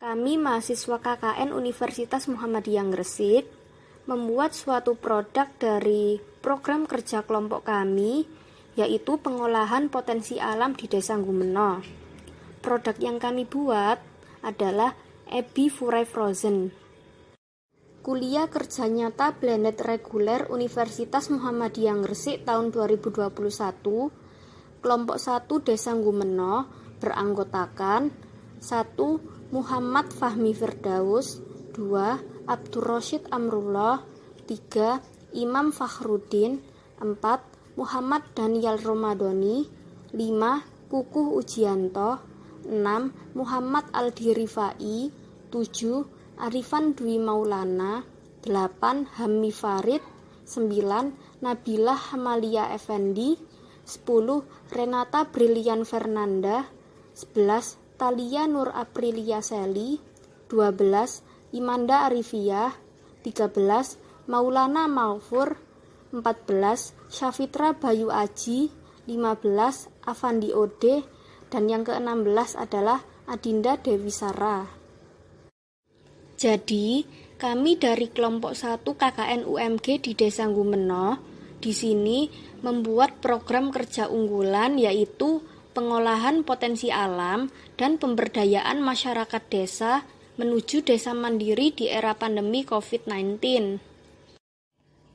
Kami mahasiswa KKN Universitas Muhammadiyah Gresik membuat suatu produk dari program kerja kelompok kami, yaitu pengolahan potensi alam di Desa Gumeno. Produk yang kami buat adalah Ebi Furai Frozen. Kuliah kerja nyata blended reguler Universitas Muhammadiyah Gresik tahun 2021, kelompok 1 Desa Gumeno beranggotakan 1. Muhammad Fahmi Firdaus, 2. Abdur Rasyid Amrullah, 3. Imam Fakhruddin, 4. Muhammad Daniel Romadhoni, 5. Kukuh Ujianto, 6. Muhammad Aldi Rifai, 7. Arifan Dwi Maulana, 8. Hammi Farid, 9. Nabila Hamalia Effendi, 10. Renata Brilian Fernanda, 11. Talia Nur Aprilia Seli, 12. Imanda Arifiyah, 13. Maulana Maufur, 14. Syafitra Bayu Aji, 15. Afandi Ode, dan yang ke-16 adalah Adinda Dewi Sara. Jadi, kami dari kelompok 1 KKN UMG di Desa Gumeno di sini membuat program kerja unggulan, yaitu pengolahan potensi alam dan pemberdayaan masyarakat desa menuju desa mandiri di era pandemi COVID-19.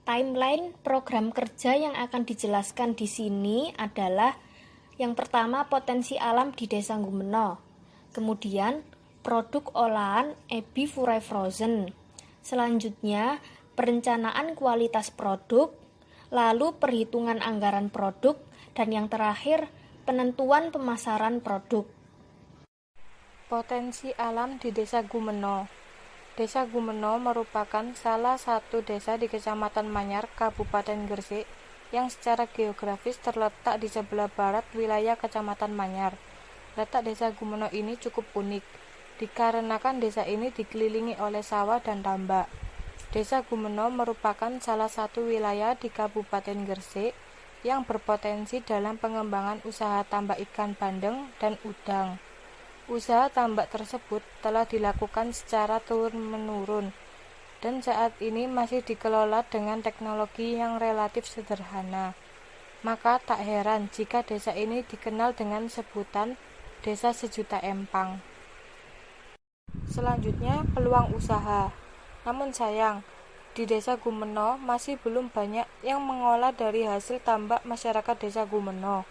Timeline program kerja yang akan dijelaskan di sini adalah yang pertama potensi alam di Desa Gumeno, kemudian produk olahan Ebi Furai Frozen, selanjutnya perencanaan kualitas produk, lalu perhitungan anggaran produk, dan yang terakhir penentuan pemasaran produk. Potensi alam di Desa Gumeno. Desa Gumeno merupakan salah satu desa di Kecamatan Manyar, Kabupaten Gresik, yang secara geografis terletak di sebelah barat wilayah Kecamatan Manyar. Letak Desa Gumeno ini cukup unik, dikarenakan desa ini dikelilingi oleh sawah dan tambak. Desa Gumeno merupakan salah satu wilayah di Kabupaten Gresik yang berpotensi dalam pengembangan usaha tambak ikan bandeng dan udang. Usaha tambak tersebut telah dilakukan secara turun-menurun dan saat ini masih dikelola dengan teknologi yang relatif sederhana. Maka tak heran jika desa ini dikenal dengan sebutan Desa Sejuta Empang. Selanjutnya, peluang usaha. Namun sayang, di Desa Gumeno masih belum banyak yang mengolah dari hasil tambak masyarakat Desa Gumeno.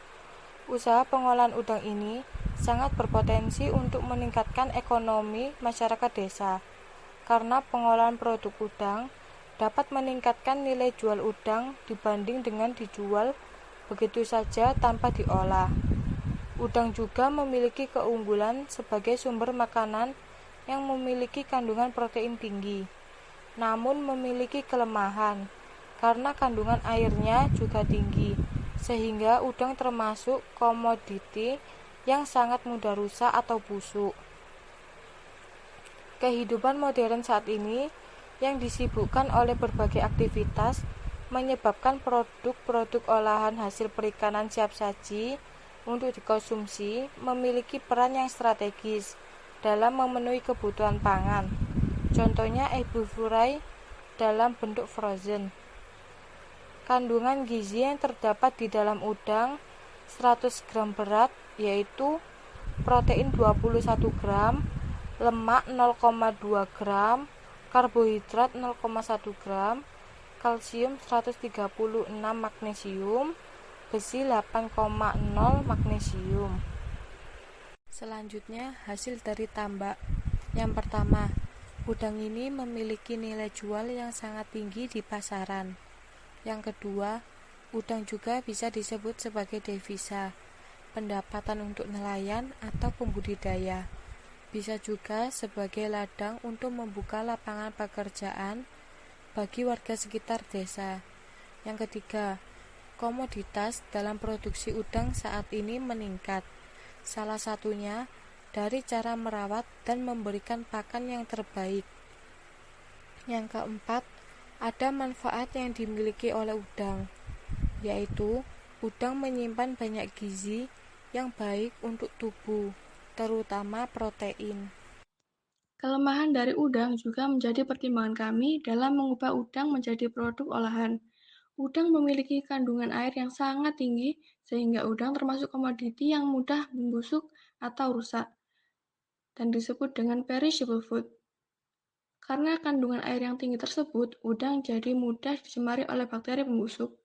Usaha pengolahan udang ini sangat berpotensi untuk meningkatkan ekonomi masyarakat desa, karena pengolahan produk udang dapat meningkatkan nilai jual udang dibanding dengan dijual begitu saja tanpa diolah. Udang juga memiliki keunggulan sebagai sumber makanan yang memiliki kandungan protein tinggi, namun memiliki kelemahan karena kandungan airnya juga tinggi, sehingga udang termasuk komoditi yang sangat mudah rusak atau busuk. Kehidupan modern saat ini yang disibukkan oleh berbagai aktivitas menyebabkan produk-produk olahan hasil perikanan siap saji untuk dikonsumsi memiliki peran yang strategis dalam memenuhi kebutuhan pangan. Contohnya Ebi Furai dalam bentuk frozen. Kandungan gizi yang terdapat di dalam udang 100 gram berat yaitu protein 21 gram, lemak 0,2 gram, karbohidrat 0,1 gram, kalsium 136 magnesium, besi 8,0 magnesium. Selanjutnya, hasil dari tambak. Yang pertama, udang ini memiliki nilai jual yang sangat tinggi di pasaran. Yang kedua, udang juga bisa disebut sebagai devisa, pendapatan untuk nelayan atau pembudidaya. Bisa juga sebagai ladang untuk membuka lapangan pekerjaan bagi warga sekitar desa. Yang ketiga, komoditas dalam produksi udang saat ini meningkat. Salah satunya dari cara merawat dan memberikan pakan yang terbaik. Yang keempat, ada manfaat yang dimiliki oleh udang, yaitu udang menyimpan banyak gizi yang baik untuk tubuh, terutama protein. Kelemahan dari udang juga menjadi pertimbangan kami dalam mengubah udang menjadi produk olahan. Udang memiliki kandungan air yang sangat tinggi, sehingga udang termasuk komoditi yang mudah membusuk atau rusak, dan disebut dengan perishable food. Karena kandungan air yang tinggi tersebut, udang jadi mudah dicemari oleh bakteri pembusuk.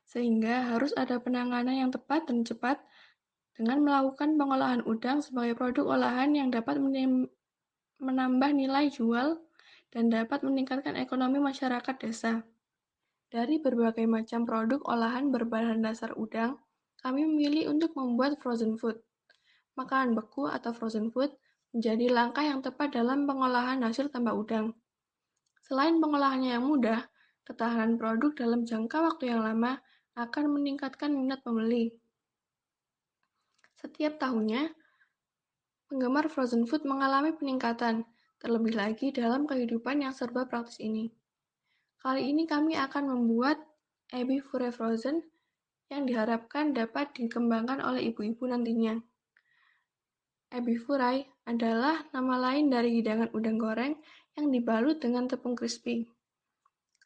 Sehingga harus ada penanganan yang tepat dan cepat dengan melakukan pengolahan udang sebagai produk olahan yang dapat menambah nilai jual dan dapat meningkatkan ekonomi masyarakat desa. Dari berbagai macam produk olahan berbahan dasar udang, kami memilih untuk membuat frozen food. Makanan beku atau frozen food menjadi langkah yang tepat dalam pengolahan hasil tambah udang. Selain pengolahannya yang mudah, ketahanan produk dalam jangka waktu yang lama akan meningkatkan minat pembeli. Setiap tahunnya, penggemar frozen food mengalami peningkatan, terlebih lagi dalam kehidupan yang serba praktis ini. Kali ini kami akan membuat ebi fure frozen yang diharapkan dapat dikembangkan oleh ibu-ibu nantinya. Ebi fure adalah nama lain dari hidangan udang goreng yang dibalut dengan tepung crispy.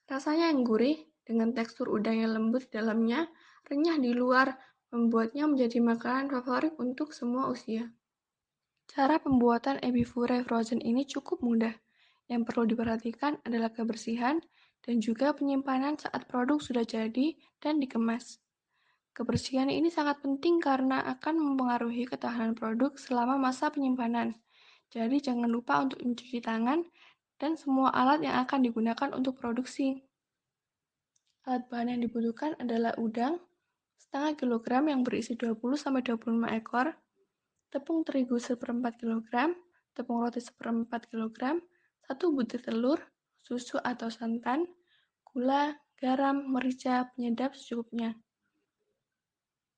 Rasanya yang gurih, dengan tekstur udang yang lembut di dalamnya, renyah di luar, membuatnya menjadi makanan favorit untuk semua usia. Cara pembuatan ebi fure frozen ini cukup mudah. Yang perlu diperhatikan adalah kebersihan dan juga penyimpanan saat produk sudah jadi dan dikemas. Kebersihan ini sangat penting karena akan mempengaruhi ketahanan produk selama masa penyimpanan. Jadi jangan lupa untuk mencuci tangan dan semua alat yang akan digunakan untuk produksi. Alat bahan yang dibutuhkan adalah udang setengah kilogram yang berisi 20-25 ekor, tepung terigu 1/4 kg, tepung roti 1/4 kg, 1 butir telur, susu atau santan, gula, garam, merica, penyedap secukupnya.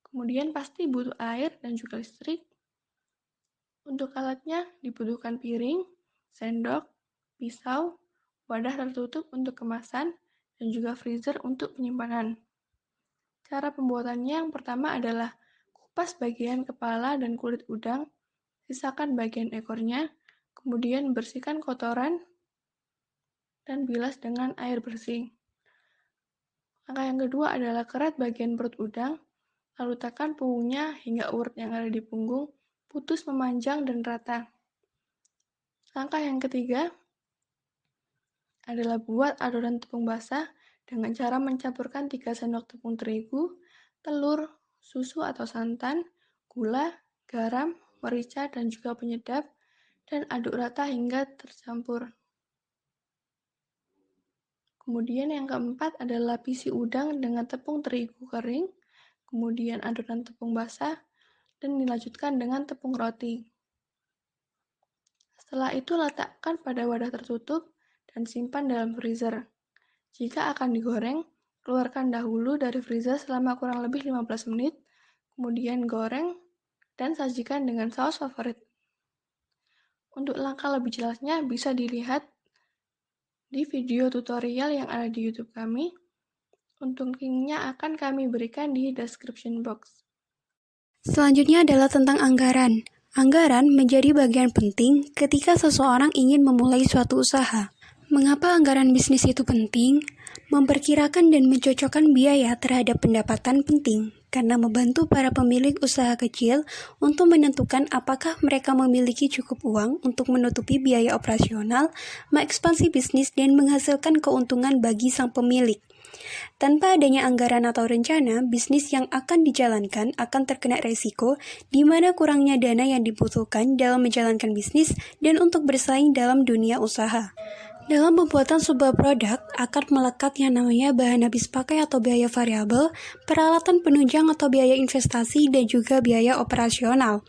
Kemudian pasti butuh air dan juga listrik. Untuk alatnya dibutuhkan piring, sendok, pisau, wadah tertutup untuk kemasan, dan juga freezer untuk penyimpanan. Cara pembuatannya yang pertama adalah kupas bagian kepala dan kulit udang, sisakan bagian ekornya, kemudian bersihkan kotoran, dan bilas dengan air bersih. Langkah yang kedua adalah kerat bagian perut udang, lalu tekan punggungnya hingga urat yang ada di punggung putus memanjang dan rata. Langkah yang ketiga adalah buat adonan tepung basah dengan cara mencampurkan 3 sendok tepung terigu, telur, susu atau santan, gula, garam, merica, dan juga penyedap, dan aduk rata hingga tercampur. Kemudian yang keempat adalah lapisi udang dengan tepung terigu kering, kemudian adonan tepung basah, dan dilanjutkan dengan tepung roti. Setelah itu letakkan pada wadah tertutup dan simpan dalam freezer. Jika akan digoreng, keluarkan dahulu dari freezer selama kurang lebih 15 menit, kemudian goreng dan sajikan dengan saus favorit. Untuk langkah lebih jelasnya bisa dilihat di video tutorial yang ada di YouTube kami. Untuk linknya akan kami berikan di description box. Selanjutnya adalah tentang anggaran. Anggaran menjadi bagian penting ketika seseorang ingin memulai suatu usaha. Mengapa anggaran bisnis itu penting? Memperkirakan dan mencocokkan biaya terhadap pendapatan penting, karena membantu para pemilik usaha kecil untuk menentukan apakah mereka memiliki cukup uang untuk menutupi biaya operasional, mengekspansi bisnis, dan menghasilkan keuntungan bagi sang pemilik. Tanpa adanya anggaran atau rencana, bisnis yang akan dijalankan akan terkena resiko di mana kurangnya dana yang dibutuhkan dalam menjalankan bisnis dan untuk bersaing dalam dunia usaha. Dalam pembuatan sebuah produk, akan melekat yang namanya bahan habis pakai atau biaya variabel, peralatan penunjang atau biaya investasi, dan juga biaya operasional.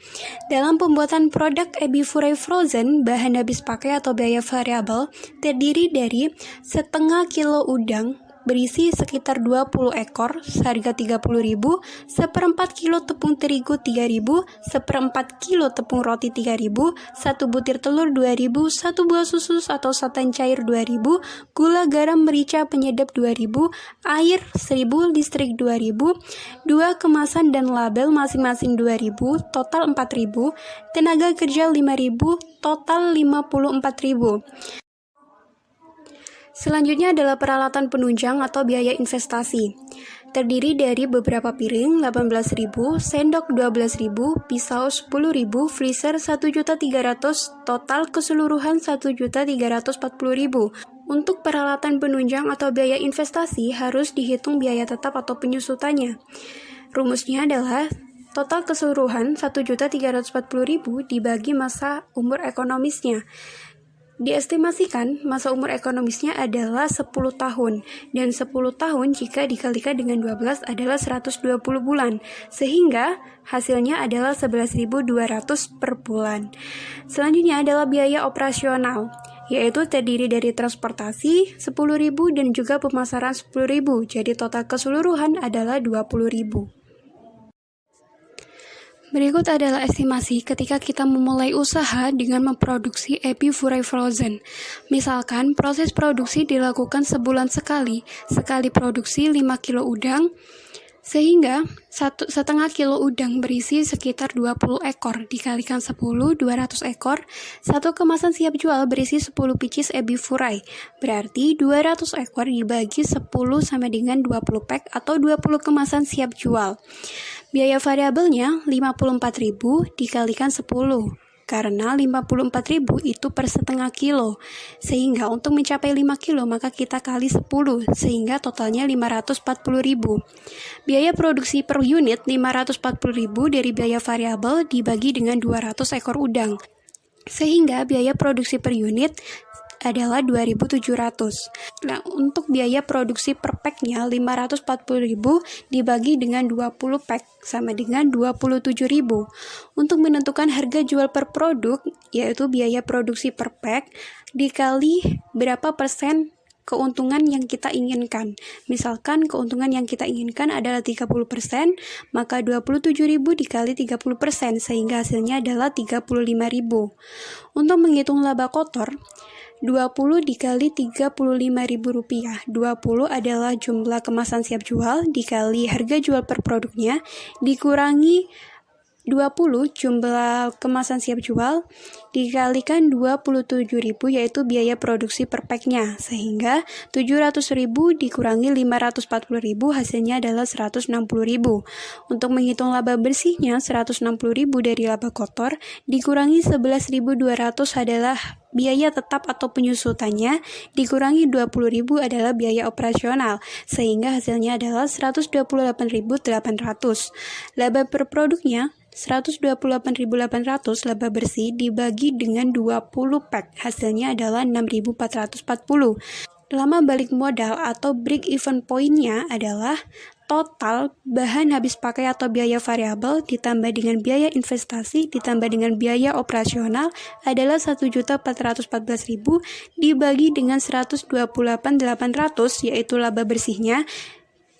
Dalam pembuatan produk ebi fure frozen, bahan habis pakai atau biaya variabel terdiri dari setengah kilo udang, berisi sekitar 20 ekor, seharga 30.000, seperempat kilo tepung terigu 3.000, seperempat kilo tepung roti 3.000, satu butir telur 2.000, satu buah susu atau santan cair 2.000, gula, garam, merica, penyedap 2.000, air 1.000, listrik 2.000, dua kemasan dan label masing-masing 2.000, total 4.000, tenaga kerja 5.000, total 54.000. Selanjutnya adalah peralatan penunjang atau biaya investasi. Terdiri dari beberapa piring 18.000, sendok 12.000, pisau 10.000, freezer 1.300.000, total keseluruhan 1.340.000. Untuk peralatan penunjang atau biaya investasi harus dihitung biaya tetap atau penyusutannya. Rumusnya adalah total keseluruhan 1.340.000 dibagi masa umur ekonomisnya. Diestimasikan masa umur ekonomisnya adalah 10 tahun, dan 10 tahun jika dikalikan dengan 12 adalah 120 bulan, sehingga hasilnya adalah 11.200 per bulan. Selanjutnya adalah biaya operasional, yaitu terdiri dari transportasi 10.000 dan juga pemasaran 10.000, jadi total keseluruhan adalah 20.000. Berikut adalah estimasi ketika kita memulai usaha dengan memproduksi ebi furai frozen. Misalkan proses produksi dilakukan sebulan sekali produksi 5 kilo udang, sehingga 1,5 kilo udang berisi sekitar 20 ekor, dikalikan 10, 200 ekor, satu kemasan siap jual berisi 10 pieces ebi furai, berarti 200 ekor dibagi 10 sama dengan 20 pack atau 20 kemasan siap jual. Biaya variabelnya 54.000 dikalikan 10, karena 54.000 itu per setengah kilo, sehingga untuk mencapai 5 kilo maka kita kali 10, sehingga totalnya 540.000. Biaya produksi per unit 540.000 dari biaya variabel dibagi dengan 200 ekor udang, sehingga biaya produksi per unit adalah 2.700. Nah, untuk biaya produksi per packnya 540.000 dibagi dengan 20 pack sama dengan 27.000. Untuk menentukan harga jual per produk, yaitu biaya produksi per pack dikali berapa persen keuntungan yang kita inginkan. Misalkan keuntungan yang kita inginkan adalah 30%, maka 27.000 dikali 30%, sehingga hasilnya adalah 35.000. Untuk menghitung laba kotor, 20 dikali 35.000 rupiah. 20 adalah jumlah kemasan siap jual dikali harga jual per produknya, dikurangi 20 jumlah kemasan siap jual dikalikan 27.000, yaitu biaya produksi per packnya, sehingga 700.000 dikurangi 540.000 hasilnya adalah 160.000. Untuk menghitung laba bersihnya 160.000 dari laba kotor dikurangi 11.200 adalah biaya tetap atau penyusutannya, dikurangi 20.000 adalah biaya operasional, sehingga hasilnya adalah 128.800. Laba per produknya 128.800 laba bersih dibagi dengan 20 pack, hasilnya adalah 6.440. Lama balik modal atau break even point-nya adalah total bahan habis pakai atau biaya variabel ditambah dengan biaya investasi ditambah dengan biaya operasional adalah 1.414.000 dibagi dengan 128.800, yaitu laba bersihnya,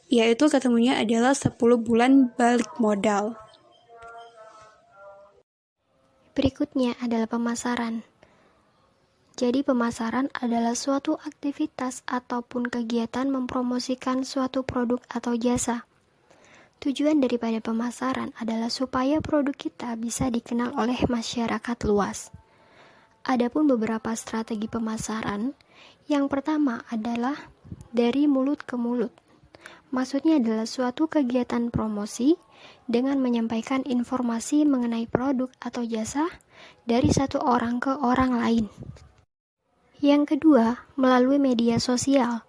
yaitu ketemunya adalah 10 bulan balik modal. Berikutnya adalah pemasaran. Jadi pemasaran adalah suatu aktivitas ataupun kegiatan mempromosikan suatu produk atau jasa. Tujuan daripada pemasaran adalah supaya produk kita bisa dikenal oleh masyarakat luas. Adapun beberapa strategi pemasaran, yang pertama adalah dari mulut ke mulut. Maksudnya adalah suatu kegiatan promosi dengan menyampaikan informasi mengenai produk atau jasa dari satu orang ke orang lain. Yang kedua, melalui media sosial,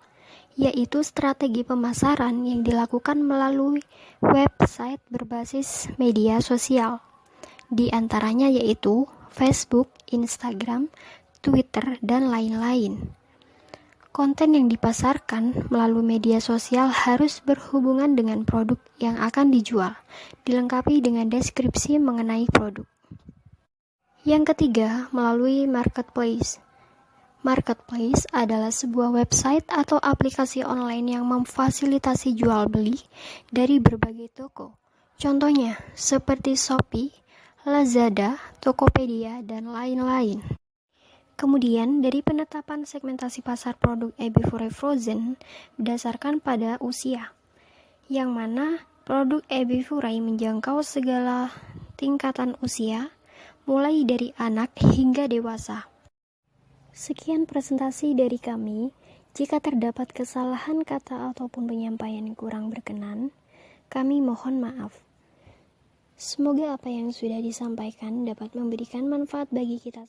yaitu strategi pemasaran yang dilakukan melalui website berbasis media sosial. Di antaranya yaitu Facebook, Instagram, Twitter, dan lain-lain. Konten yang dipasarkan melalui media sosial harus berhubungan dengan produk yang akan dijual, dilengkapi dengan deskripsi mengenai produk. Yang ketiga, melalui marketplace. Marketplace adalah sebuah website atau aplikasi online yang memfasilitasi jual beli dari berbagai toko. Contohnya seperti Shopee, Lazada, Tokopedia, dan lain-lain. Kemudian dari penetapan segmentasi pasar produk Ebi Fure Frozen berdasarkan pada usia, yang mana produk Ebi Fure menjangkau segala tingkatan usia, mulai dari anak hingga dewasa. Sekian presentasi dari kami. Jika terdapat kesalahan kata ataupun penyampaian yang kurang berkenan, kami mohon maaf. Semoga apa yang sudah disampaikan dapat memberikan manfaat bagi kita.